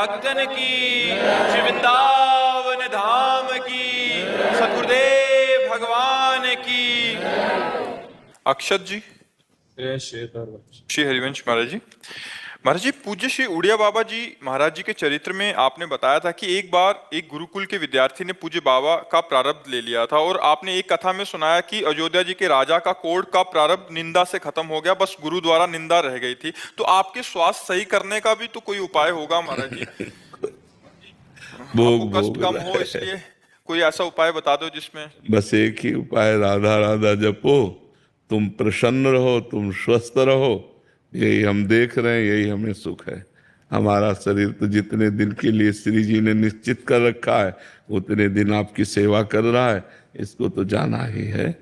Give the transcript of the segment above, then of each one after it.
भक्तन की, श्री वृंदावन धाम की, सतगुरुदेव भगवान की। अक्षत जी, श्री हरिवंश महाराज जी। महाराज जी, पूज्य श्री उड़िया बाबा जी महाराज जी के चरित्र में आपने बताया था कि एक बार एक गुरुकुल के विद्यार्थी ने पूज्य बाबा का प्रारब्ध ले लिया था, और आपने एक कथा में सुनाया कि अयोध्या जी के राजा का कोढ़ का प्रारब्ध निंदा से खत्म हो गया, बस गुरु द्वारा निंदा रह गई थी। तो आपके स्वास्थ्य सही करने का भी तो कोई उपाय होगा महाराज जी? आपको भोग कष्ट भोग कम रहा हो, है। इसलिए कोई ऐसा उपाय बता दो जिसमें। बस एक ही उपाय, राधा राधा जपो, तुम प्रसन्न रहो, तुम स्वस्थ रहो। यही हम देख रहे हैं, यही हमें सुख है। हमारा शरीर तो जितने दिन के लिए श्री जी ने निश्चित कर रखा है, उतने दिन आपकी सेवा कर रहा है। इसको तो जाना ही है।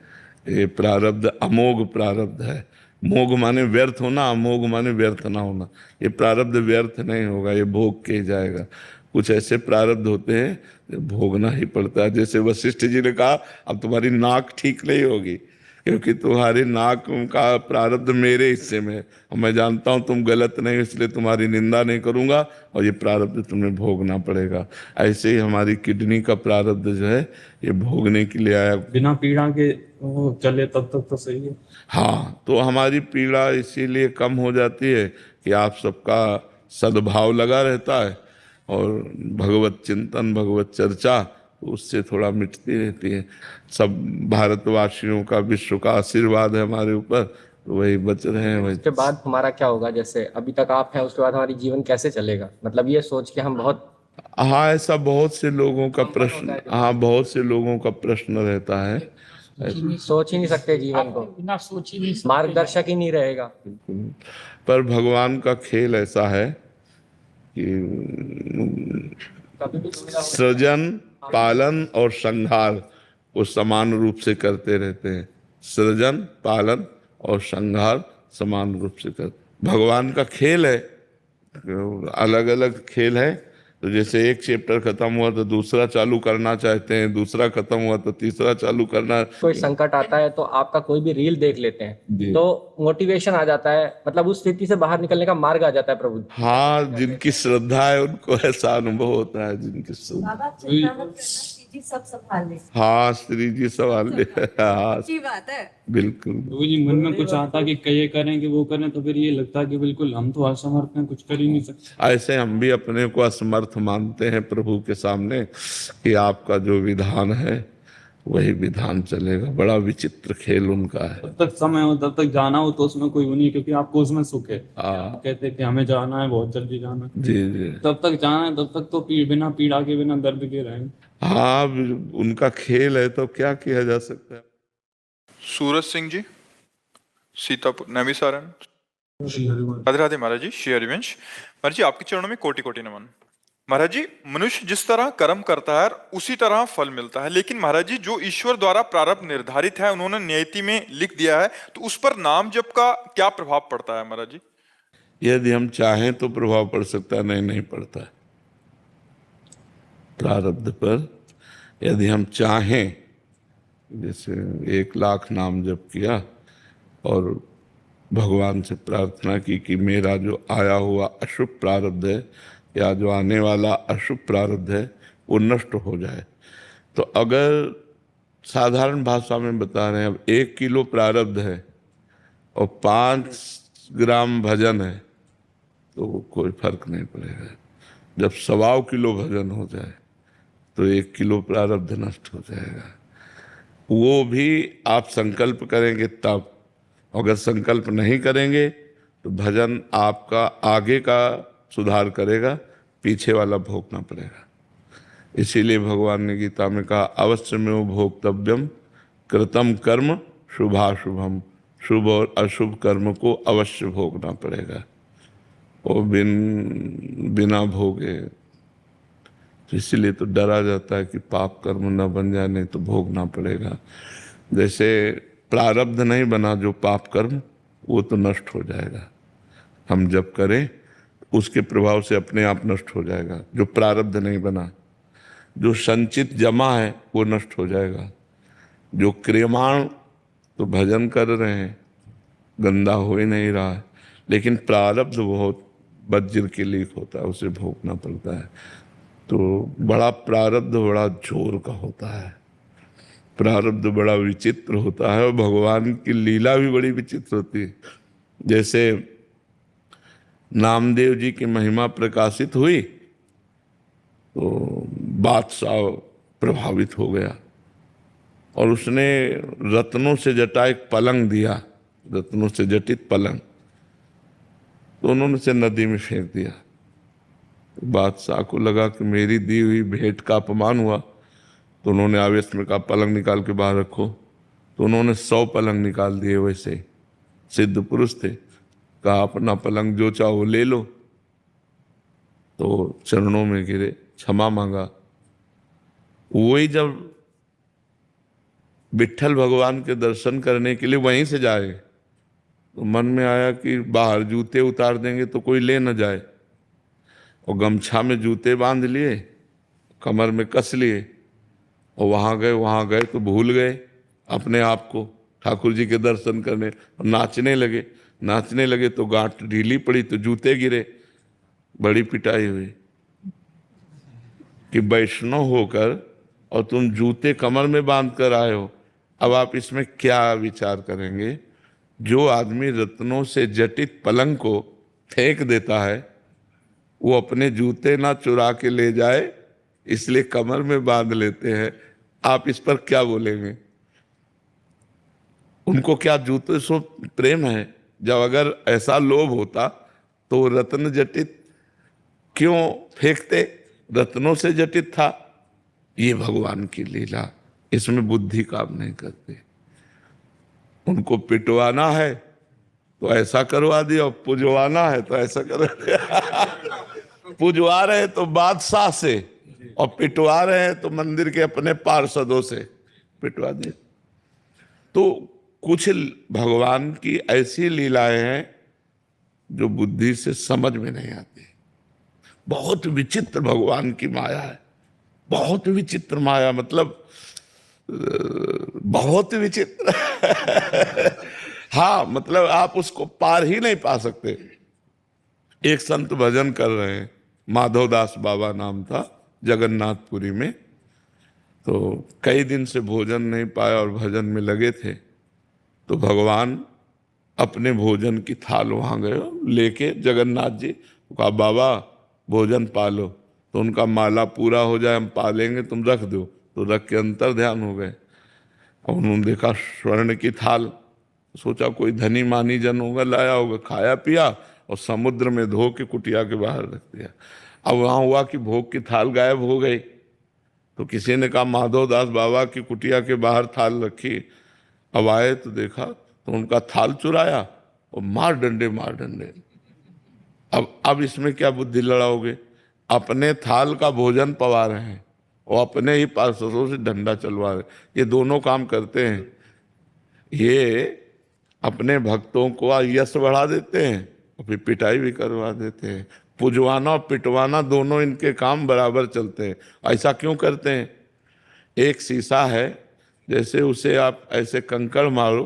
ये प्रारब्ध अमोघ प्रारब्ध है। मोघ माने व्यर्थ होना, अमोघ माने व्यर्थ ना होना। ये प्रारब्ध व्यर्थ नहीं होगा, ये भोग के जाएगा। कुछ ऐसे प्रारब्ध होते हैं जो भोगना ही पड़ता है। जैसे वशिष्ठ जी ने कहा, अब तुम्हारी नाक ठीक नहीं होगी, क्योंकि तुम्हारी नाक का प्रारब्ध मेरे हिस्से में है, और मैं जानता हूं तुम गलत नहीं, इसलिए तुम्हारी निंदा नहीं करूंगा, और ये प्रारब्ध तुम्हें भोगना पड़ेगा। ऐसे ही हमारी किडनी का प्रारब्ध जो है, ये भोगने के लिए आया। बिना पीड़ा के वो चले तब तक तो सही है। हाँ, तो हमारी पीड़ा इसीलिए कम हो जाती है कि आप सबका सद्भाव लगा रहता है, और भगवत चिंतन, भगवत चर्चा, तो उससे थोड़ा मिटती रहती है। सब भारतवासियों का, विश्व का आशीर्वाद है हमारे ऊपर, तो वही बच रहे हैं वही। उसके बाद हमारा क्या होगा? जैसे अभी तक आप हैं, उसके बाद हमारी जीवन कैसे चलेगा? मतलब ये सोच के हम बहुत हाँ, ऐसा बहुत से लोगों का प्रश्न, हाँ बहुत से लोगों का प्रश्न रहता है। सोच ही नहीं सकते जीवन को, बिना सोच ही नहीं सकते। मार्गदर्शक ही नहीं रहेगा। पर भगवान का खेल ऐसा है कि कभी भी दुविधा हो- सृजन, पालन और संहार को समान रूप से करते रहते हैं। सृजन, पालन और संहार समान रूप से करते। भगवान का खेल है, अलग अलग खेल है। तो जैसे एक चैप्टर खत्म हुआ तो दूसरा चालू करना चाहते हैं, दूसरा खत्म हुआ तो तीसरा चालू करना। कोई संकट आता है तो आपका कोई भी रील देख लेते जी। हैं तो मोटिवेशन आ जाता है, मतलब उस स्थिति से बाहर निकलने का मार्ग आ जाता है। प्रभु हाँ, जिनकी श्रद्धा है उनको ऐसा अनुभव होता है, जिनकी श्रद्धा। बाबा चिंता मत करना, श्री जी सब संभाल ले। हाँ, श्री जी सवाल ले। हाँ, अच्छी बात है। बिल्कुल। वो जी मन में कुछ आता कि ये करें कि वो करें, तो फिर ये लगता कि बिल्कुल हम तो असमर्थ हैं, कुछ कर ही नहीं सकते। ऐसे हम भी अपने को असमर्थ मानते हैं प्रभु के सामने कि आपका जो विधान है वही विधान चलेगा। बड़ा विचित्र खेल उनका है। जब तक समय हो तब तक जाना हो तो उसमें कोई वो नहीं, क्योंकि आपको उसमें सुख है। हाँ, आप कहते हैं कि हमें जाना है, बहुत जल्दी जाना है, जी जी। तब तक जाना है, तब तक तो बिना पीड़ा के, बिना दर्द के रहें। हाँ, उनका खेल है तो क्या किया जा सकता है। सूरज सिंह जी, सीतापुर, नैमिसारण। राधे राधे महाराज जी, श्री हरिवंश महाराज जी, आपके चरणों में कोटि कोटि नमन। महाराज जी, मनुष्य जिस तरह कर्म करता है उसी तरह फल मिलता है, लेकिन महाराज जी जो ईश्वर द्वारा प्रारब्ध निर्धारित है, उन्होंने नियति में लिख दिया है, तो उस पर नाम जप का क्या प्रभाव पड़ता है महाराज जी? यदि हम चाहें तो प्रभाव पड़ सकता है, नहीं नहीं पड़ता है प्रारब्ध पर। यदि हम चाहें, जैसे 1,00,000 नाम जप किया और भगवान से प्रार्थना की कि मेरा जो आया हुआ अशुभ प्रारब्ध है या जो आने वाला अशुभ प्रारब्ध है वो नष्ट हो जाए, तो अगर साधारण भाषा में बता रहे हैं, अब 1 किलो प्रारब्ध है और 5 ग्राम भजन है, तो कोई फर्क नहीं पड़ेगा। जब 1.25 किलो भजन हो जाए तो 1 किलो प्रारब्ध नष्ट हो जाएगा। वो भी आप संकल्प करेंगे तब। अगर संकल्प नहीं करेंगे तो भजन आपका आगे का सुधार करेगा, पीछे वाला भोगना पड़ेगा। इसीलिए भगवान ने गीता में कहा, अवश्य में वो भोक्तव्यम कृतम कर्म शुभाशुभम। शुभ और अशुभ कर्म को अवश्य भोगना पड़ेगा, वो बिना भोगे। तो इसीलिए तो डरा जाता है कि पाप कर्म न बन जाए, नहीं तो भोगना पड़ेगा। जैसे प्रारब्ध नहीं बना जो पाप कर्म, वो तो नष्ट हो जाएगा। हम जब करें उसके प्रभाव से अपने आप नष्ट हो जाएगा। जो प्रारब्ध नहीं बना, जो संचित जमा है वो नष्ट हो जाएगा। जो क्रियमाण तो भजन कर रहे हैं, गंदा हो ही नहीं रहा है, लेकिन प्रारब्ध बहुत वज्र के लीक होता है, उसे भोगना पड़ता है। तो बड़ा प्रारब्ध बड़ा जोर का होता है, प्रारब्ध बड़ा विचित्र होता है, और भगवान की लीला भी बड़ी विचित्र होती है। जैसे नामदेव जी की महिमा प्रकाशित हुई तो बादशाह प्रभावित हो गया, और उसने रत्नों से जटा एक पलंग दिया, रत्नों से जटित पलंग, तो उन्होंने उसे नदी में फेंक दिया। बादशाह को लगा कि मेरी दी हुई भेंट का अपमान हुआ, तो उन्होंने आवेश में कहा पलंग निकाल के बाहर रखो। तो उन्होंने 100 पलंग निकाल दिए, वैसे सिद्ध पुरुष थे। कहा अपना पलंग जो चाहो ले लो। तो चरणों में गिरे, क्षमा मांगा। वही जब विट्ठल भगवान के दर्शन करने के लिए वहीं से जाए तो मन में आया कि बाहर जूते उतार देंगे तो कोई ले न जाए, और गमछा में जूते बांध लिए, कमर में कस लिए, और वहाँ गए तो भूल गए अपने आप को ठाकुर जी के दर्शन करने, और नाचने लगे तो गांठ ढीली पड़ी तो जूते गिरे। बड़ी पिटाई हुई कि वैष्णव होकर और तुम जूते कमर में बांध कर आए हो। अब आप इसमें क्या विचार करेंगे? जो आदमी रत्नों से जटित पलंग को फेंक देता है, वो अपने जूते ना चुरा के ले जाए इसलिए कमर में बांध लेते हैं। आप इस पर क्या बोलेंगे? उनको क्या जूते से प्रेम है? जब अगर ऐसा लोभ होता तो रत्न जटित क्यों फेंकते? रत्नों से जटित था। ये भगवान की लीला, इसमें बुद्धि काम नहीं करते। उनको पिटवाना है तो ऐसा करवा दिया, और पुजवाना है तो ऐसा करवा दिया। पुजवा रहे तो बादशाह से, और पिटवा रहे हैं तो मंदिर के अपने पार्षदों से पिटवा दिए। तो कुछ भगवान की ऐसी लीलाएं हैं जो बुद्धि से समझ में नहीं आती। बहुत विचित्र भगवान की माया है, बहुत विचित्र माया, मतलब बहुत विचित्र। हाँ, मतलब आप उसको पार ही नहीं पा सकते। एक संत भजन कर रहे हैं, माधवदास बाबा नाम था, जगन्नाथपुरी में। तो कई दिन से भोजन नहीं पाया और भजन में लगे थे। तो भगवान अपने भोजन की थाल वहाँ गए लेके, जगन्नाथ जी कहा बाबा भोजन पालो। तो उनका माला पूरा हो जाए हम पालेंगे, तुम रख दो। तो रख के अंतर ध्यान हो गए, और उन्होंने देखा स्वर्ण की थाल। सोचा कोई धनी मानी जन होगा, लाया होगा, खाया पिया और समुद्र में धो के कुटिया के बाहर रख दिया। अब वहाँ हुआ कि भोग की थाल गायब हो गई। तो किसी ने कहा माधवदास बाबा की कुटिया के बाहर थाल रखी। अब आए तो देखा तो उनका थाल चुराया, और मार डंडे। अब इसमें क्या बुद्धि लड़ाओगे? अपने थाल का भोजन पवा रहे हैं और अपने ही पार्षदों से डंडा चलवा रहे। ये दोनों काम करते हैं। ये अपने भक्तों को यश बढ़ा देते हैं और फिर पिटाई भी करवा देते हैं। पुजवाना और पिटवाना दोनों इनके काम बराबर चलते हैं। ऐसा क्यों करते हैं? एक शीशा है, जैसे उसे आप ऐसे कंकड़ मारो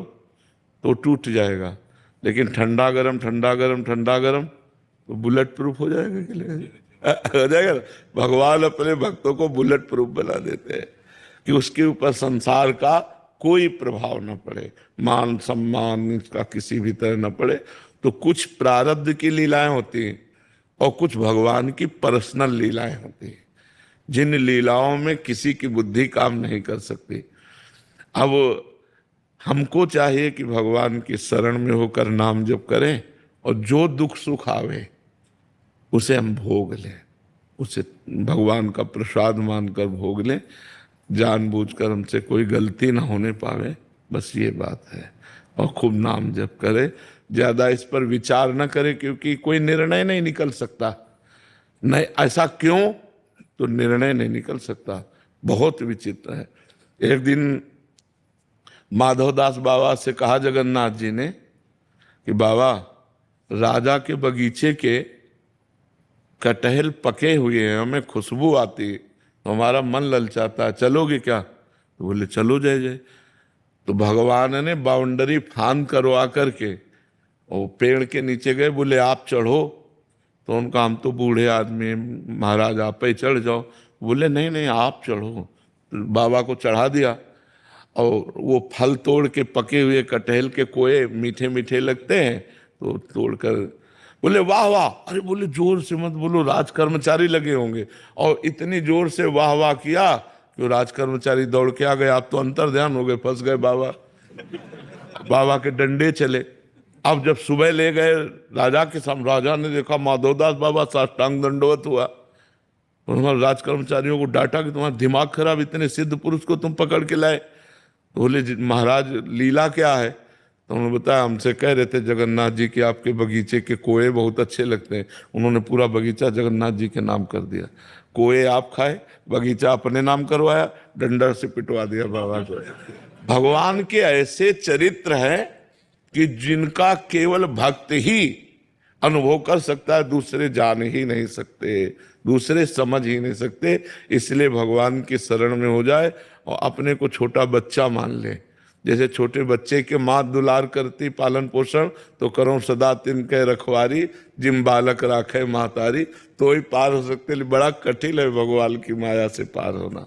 तो टूट जाएगा, लेकिन ठंडा गरम तो बुलेट प्रूफ हो जाएगा कि हो जाएगा। भगवान अपने भक्तों को बुलेट प्रूफ बना देते हैं कि उसके ऊपर संसार का कोई प्रभाव न पड़े, मान सम्मान इसका किसी भी तरह न पड़े। तो कुछ प्रारब्ध की लीलाएं होती हैं और कुछ भगवान की पर्सनल लीलाएं होती हैं, जिन लीलाओं में किसी की बुद्धि काम नहीं कर सकती। अब हमको चाहिए कि भगवान की शरण में होकर नाम जप करें, और जो दुख सुख आवे उसे हम भोग लें, उसे भगवान का प्रसाद मानकर भोग लें। जानबूझकर हमसे कोई गलती ना होने पावे, बस ये बात है। और खूब नाम जप करें, ज़्यादा इस पर विचार न करें, क्योंकि कोई निर्णय नहीं निकल सकता। नहीं, ऐसा क्यों? तो निर्णय नहीं निकल सकता। बहुत विचित्र है। एक दिन माधवदास बाबा से कहा जगन्नाथ जी ने कि बाबा, राजा के बगीचे के कटहल पके हुए हैं, हमें खुशबू आती है तो हमारा मन ललचाता है, चलोगे क्या? तो बोले चलो जय जय। तो भगवान ने बाउंड्री फांद करवा करके वो पेड़ के नीचे गए, बोले आप चढ़ो, तो उनका हम तो बूढ़े आदमी हैं, महाराज आप पे चढ़ जाओ। बोले नहीं नहीं आप चढ़ो। बाबा को चढ़ा दिया और वो फल तोड़ के, पके हुए कटहल के कोए मीठे मीठे लगते हैं, तो तोड़कर बोले वाह वाह। अरे बोले जोर से मत बोलो, राज कर्मचारी लगे होंगे। और इतनी जोर से वाह वाह किया कि वो राज कर्मचारी दौड़ के आ गए। आप तो अंतर ध्यान हो गए, फंस गए बाबा। बाबा के डंडे चले। अब जब सुबह ले गए राजा के सामने, राजा ने देखा माधवदास बाबा साष्टांग दंडवत हुआ। उन्होंने राज कर्मचारियों को डांटा कि तुम्हारा दिमाग खराब, इतने सिद्ध पुरुष को तुम पकड़ के लाए। तो बोले महाराज लीला क्या है? तो उन्होंने बताया हमसे कह रहे थे जगन्नाथ जी कि आपके बगीचे के कोए बहुत अच्छे लगते हैं। उन्होंने पूरा बगीचा जगन्नाथ जी के नाम कर दिया। कोए आप खाए, बगीचा अपने नाम करवाया, डंडा से पिटवा दिया बाबा को। भगवान के ऐसे चरित्र हैं कि जिनका केवल भक्त ही अनुभव कर सकता है, दूसरे जान ही नहीं सकते, दूसरे समझ ही नहीं सकते। इसलिए भगवान की शरण में हो जाए और अपने को छोटा बच्चा मान ले। जैसे छोटे बच्चे के माँ दुलार करती पालन पोषण, तो करो सदा तिनके रखवारी, जिम बालक राखे मातारी, तो ही पार हो सकते। बड़ा कठिन है भगवान की माया से पार होना।